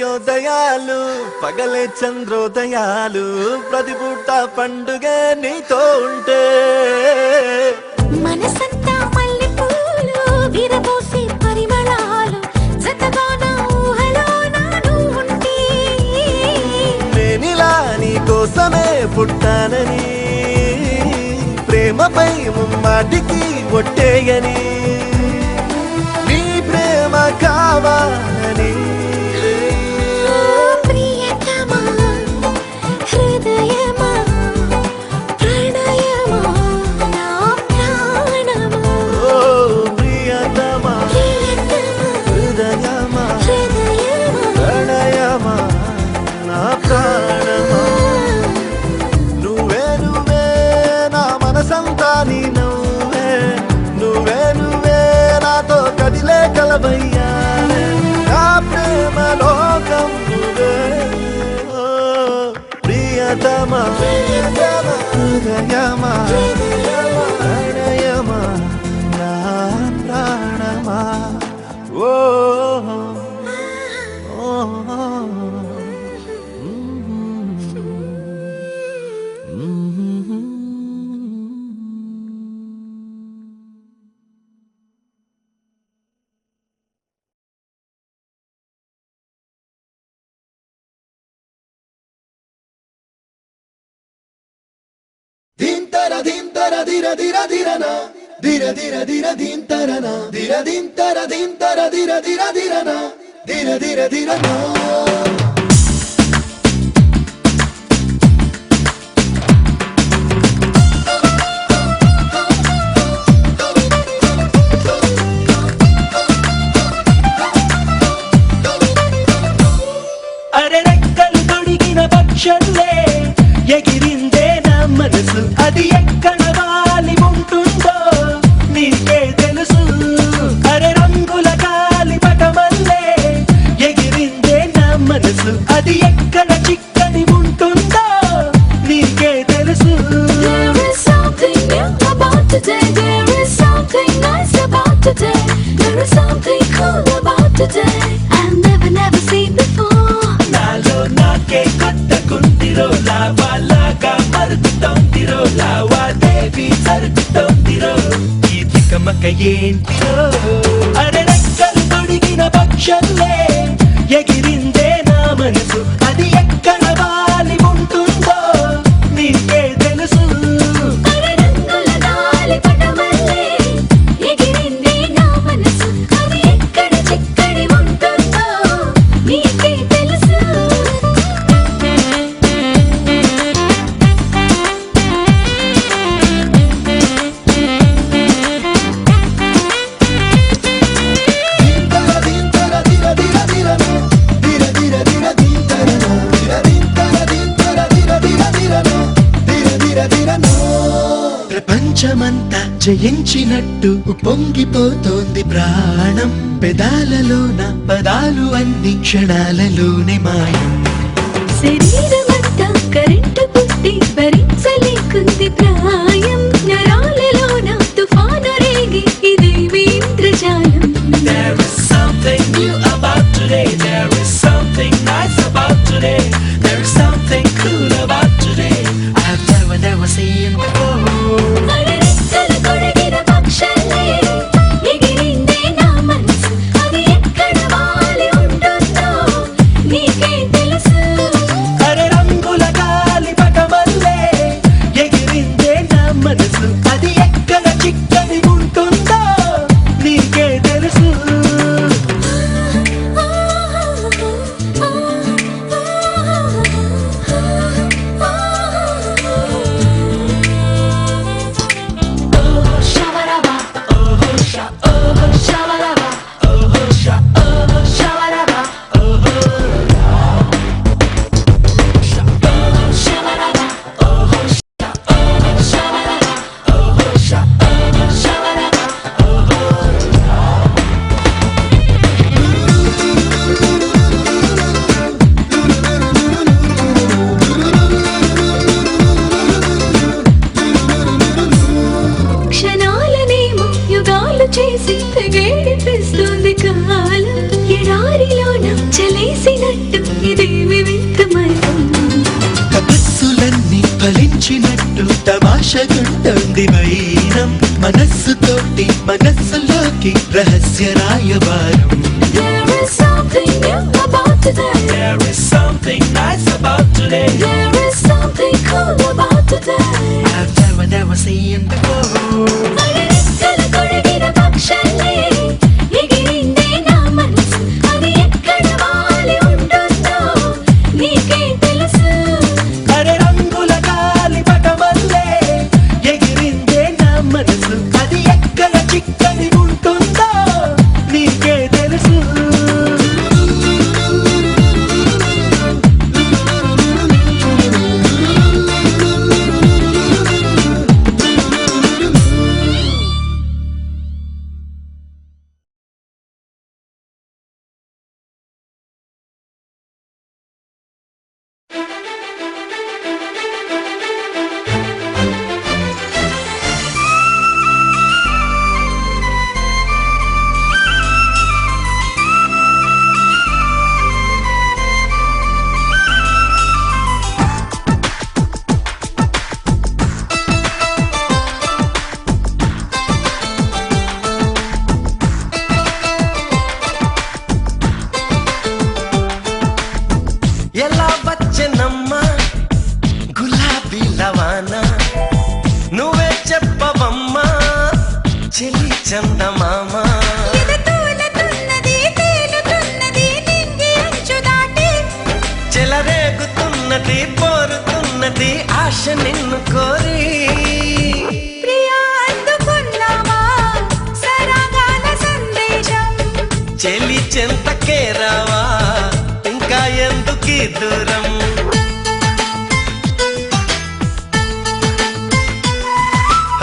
సూర్యోదయాలు పగలే చంద్రోదయాలు ప్రతి పూట పండుగ నీతో ఉంటే మనసంతా మల్లెపూలు విరబోసే పరిమళాలు జతగా నా ఊహలో నాను ఉంటే నేనిలా నీ కోసమే పుట్టానని ప్రేమపై ముమ్మాటికి ఒట్టేయని నీ ప్రేమ కావాలని ప్రియతమా హృదయమా ప్రణయమా నా ప్రాణమా ఓ ప్రియతమా హృదయమా ప్రణయమా నా ప్రాణమా నువ్వే నువ్వే నా మనసంతా నీ నువ్వే నువ్వే నువ్వే నాతో కదిలే కలవయ్యా నా ప్రేమ లోకం నువ్వే ఓ ప్రియతమా హృదయమా ప్రణయమా నా ప్రాణమా ఓ దింతర దింతర దిర దిర దిరన దిర దిర దిర దింతరన దిర దింతర దింతర దిర దిర దిరన దిర దిర దిరన అరే రెక్కలు తొడిగిన పక్షులే ఎగిరిందే నా మనసు అది ఎక్కడ వాలి ఉంటుందో నీకే తెలుసు అరే రంగుల గాలి పటమల్లే ఎగిరిందే నా మనసు అది ఎక్కడ చిక్కని ఉంటుందో నీకే తెలుసు There is something new about today. There is something nice about today. There is something cool about today. I've never seen before. నాలో నాకే కొట్టకుందిరో లావాలాగా మరుగుతోందిరో లావాదేవి జరుగుతోందిరో ఈ తికమక ఏంటిరో అరే రెక్కలు తొడిగిన పక్షులే ఎగిరిందే నా మనసు అది ఎక్కడ వాలి ఉంటుందో నీకే తెలుసు అరే రంగుల గాలి పటమల్లే ఎగిరింది నా మనసు అది ఎక్కడ చిక్కడి ఉంటుందో నీకే తెలుసు దింతర దింతర దిర దిర దిరన దిర దిర దిర దింతరన దిర దింతర దింతర దిర దిర దిరన దిర దిర దిరన ప్రపంచమంతా జయించినట్టు పొంగిపోతోంది ప్రాణం పెదాలలోన పదాలు అన్ని క్షణాలలోనే మాయం శరీరమంతా కరెంటు పుట్టి భరించలేకుంది ప్రాయం నరాలలోన తుఫాను రేగి ఇదేమి ఇంద్రజాలం There is something new about today. There is something nice about today. There is something cool about today. I've never seen before. అరే రెక్కలు తొడిగిన పక్షులే ఎగిరిందే నా మనసు అది ఎక్కడ వాలి ఉంటుందో నీకే తెలుసు అరే రంగుల గాలి పటమల్లే ఎగిరిందే నా మనస్సుతోటి మనస్సులోకి రహస్య రాయబారం. There is something new about today. There is something nice about today. There is something cool about today. I've never seen before. అరెరెక్కల కొడిగిన పక్షాలే ఎగిరిందే నా మనసు. అది ఎక్కడ వాలి ఉంటుందో నీకే తెలుసు. అరే రంగుల గాలి పటమల్లే ఎగిరిందే నా మనసు. అది ఎక్కడ చిక్కని ఉంటుందో నీకే తెలుసు. ఎలా వచ్చనమ్మా గులాబీ లవానా, నువ్వే చెప్పవమ్మా చెలి చందమామ. ఎదతూలతున్నది తేలుతున్నది నింగి అంచు దాటి. చెలరేగుతున్నది పోరుతున్నది ఆశ నిన్ను కోరి. ప్రియా అందుకున్నావా సరాగాల సందేశం. చెలి చెంతకే రావా ఇంకా ఎందుకీ దూరం.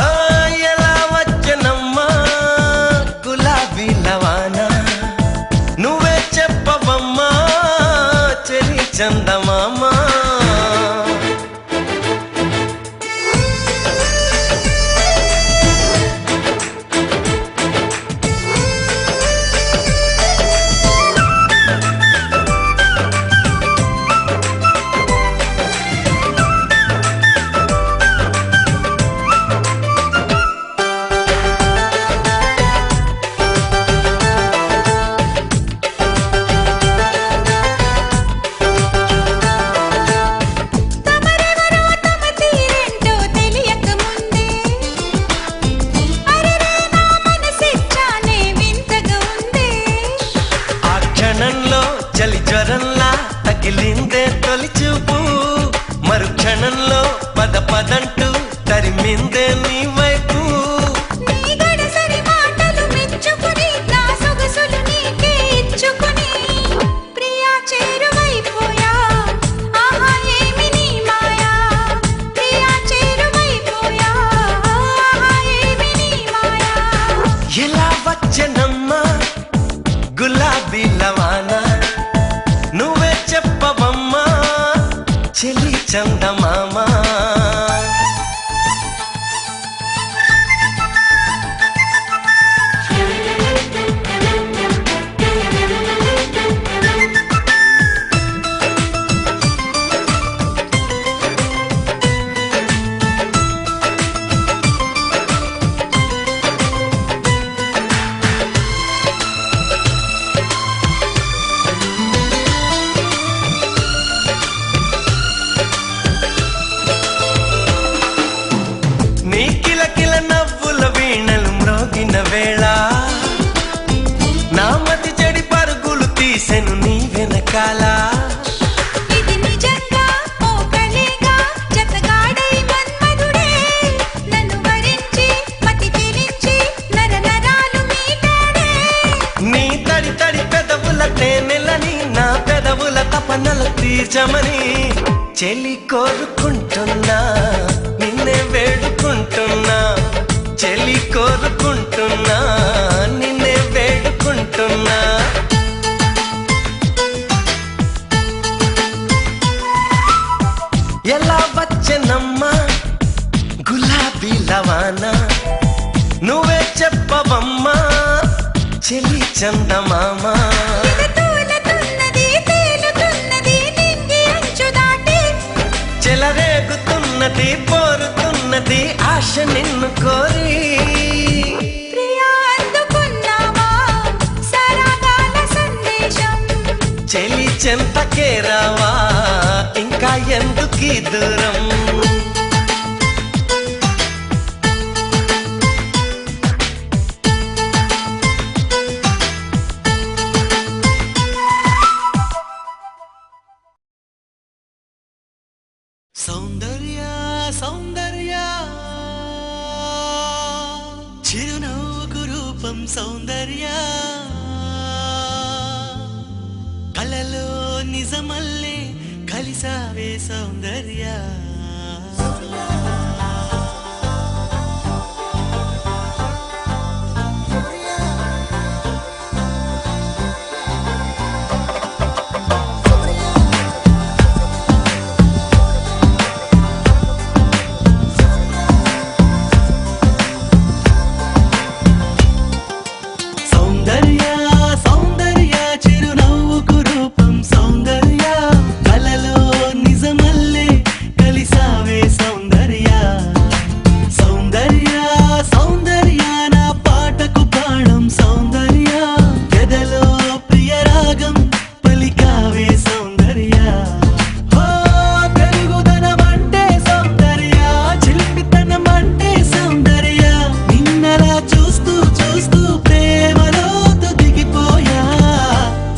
ఆ, ఎలా వచ్చనమ్మా గులాబీ లవానా, నువ్వే చెప్పవమ్మా చెలి చందమామ. తమరెవరో తమ తీరేంటో తెలియక ముందే అరెరే నా మనసిచ్చానే వింతగా ఉందే. ఆ క్షణంలో చలి జ్వరంలా తగిలిందే తొలి చూపు, మరుక్షణంలో పద పదంటూ తరిమిందే నీ వైపు. నీ గడసరి మాటలు మెచ్చుకుని నా సొగసులు నీకే ఇచ్చుకుని ప్రియా చేరువైపోయా. ఆహా ఏమి నీ మాయా. ప్రియా చేరువైపోయా. ఆహా ఏమి నీ మాయా. ఎలా వచ్చనమ్మా గులాబీ లవానా, నువ్వే చెప్పవమ్మా చెలి చందమామ. నీ కిలకిల నవ్వుల వీణలు మ్రోగిన వేళ నా మతి చెడి పరుగులు తీసెను నీ వెనకాల. ఇది నిజంగా ఓ కలేగా జతగాడై మన్మధుడే నన్ను వరించి మతి చెలించి నర నరాలు మీటాడే. నీ తడి తడి పెదవుల తేనెలని నా పెదవుల తపనలు తీర్చమని చెలి కోరుకుంటున్నా, నిన్నే వేడుకుంటున్నా. చెలి కోరుకుంటున్నా, నిన్నే వేడుకుంటున్నా. ఎలా వచ్చనమ్మా గులాబీ లవానా, నువ్వే చెప్పవమ్మా చెలి చందమామ. ఎదతూలతున్నది తేలుతున్నది నింగి అంచు దాటి. చెలరేగుతున్నది పోరుతున్నది ఆశ నిన్ను కోరి. చెంతకే రావా ఇంకా ఎందుకీ దూరం సౌందర్య సౌందర్య చిరునవ్వుకు రూపం సౌందర్య కలలో నిజమల్లే కలిసావే సౌందర్య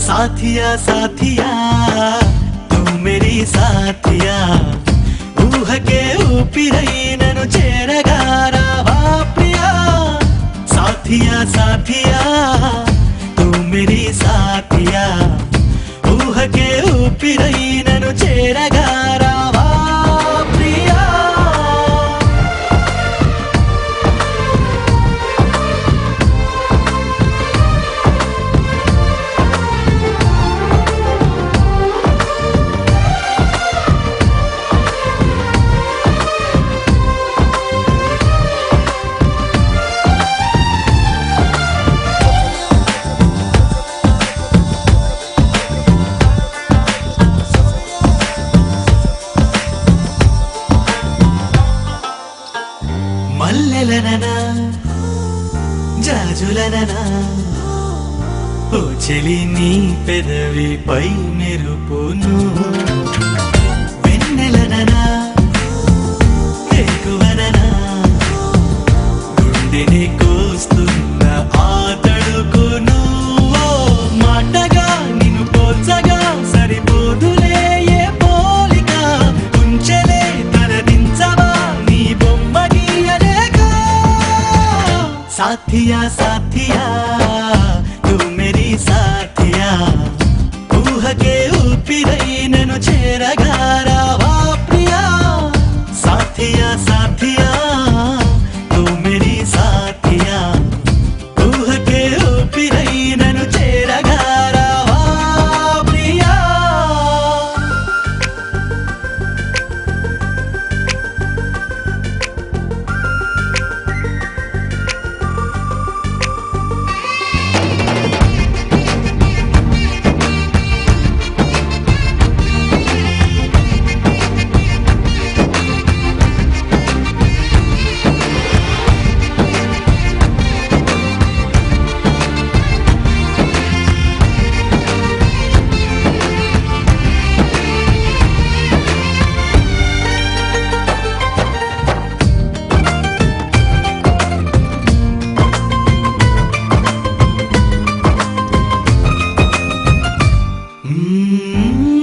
साथिया साथिया तू मेरी साथिया ऊह के ऊपिरई ननु चेरगा रावा प्रिया साथिया साथिया तू मेरी साथिया ऊह के ऊपिरई ननु चेरगा रावा प्रिया మల్లెలననా జాజులననా ఓ చెలి నీ పెదవిపై మెరుపును వెన్నెలననా ఎక్కువననా గుండెని కోస్తున్న ఆ తడుకును మాటగా నిన్ను పోల్చగా సరిపోదులే ఏ పోలిక ఉంచలే తలదించవా నీ బొమ్మ గీయలేక साथिया साथिया तू मेरी साथिया ऊह के ऊपिरई ननु चेरगा रावा प्रिया साथिया साथिया तू मेरी साथिया ऊह के ऊपिरई ननु चेरगा रावा प्रिया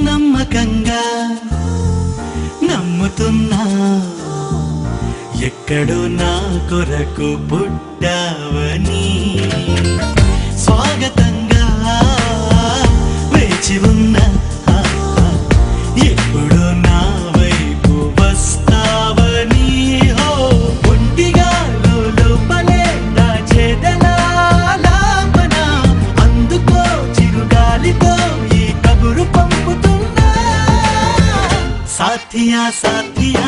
నమ్మకంగా నమ్ముతున్నా ఎక్కడో నా కొరకు పుట్టావని స్వాగతంగా వేచి ఉన్నా ఎప్పుడు నా వైపు వస్తావని హో ఒంటిగా లోపలే దాచేదలా లాపన అందుకో చిరుగాలితో ఈ కబురు పంపుతున్నా साथिया साथिया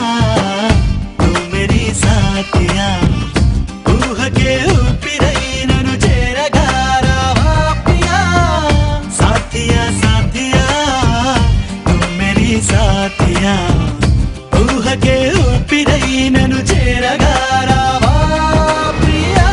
तू मेरी साथिया ऊह के ऊपिरई ननु चेरगा रावा प्रिया साथिया साथिया तू मेरी साथिया ऊह के ऊपिरई ननु चेरगा रावा प्रिया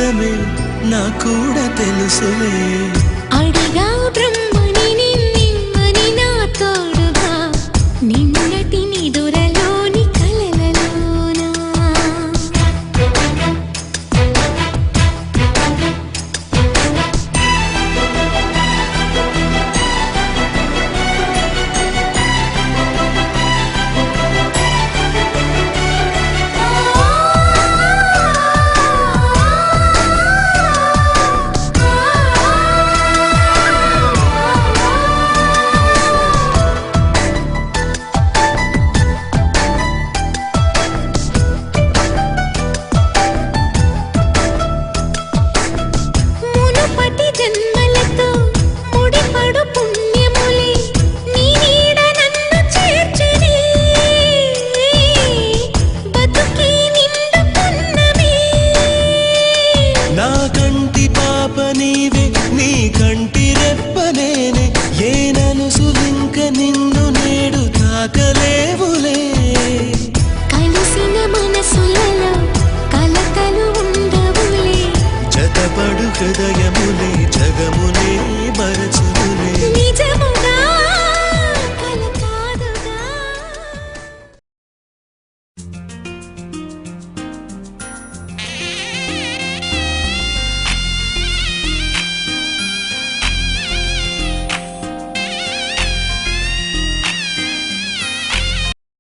నిజమే నా కూడా తెలుసులే అడిగా బ్రహ్మని నిన్నిమ్మని నా తోడుగా నిన్నటి నిదురలోని కలలలోనా మునుపటి జన్మలతో ముడిపడు పుణ్యములే నీ నీడ నన్ను చేర్చినే బతుకి నిండు పున్నమే నా కంటి పాప నీవే నీ కంటి రెప్ప నేనే ఏ నలుసులింక నిన్ను నేడు తాకలేవులే కలిసిన మనసులలో కలతలు ఉండవులే జతపడు హృదయ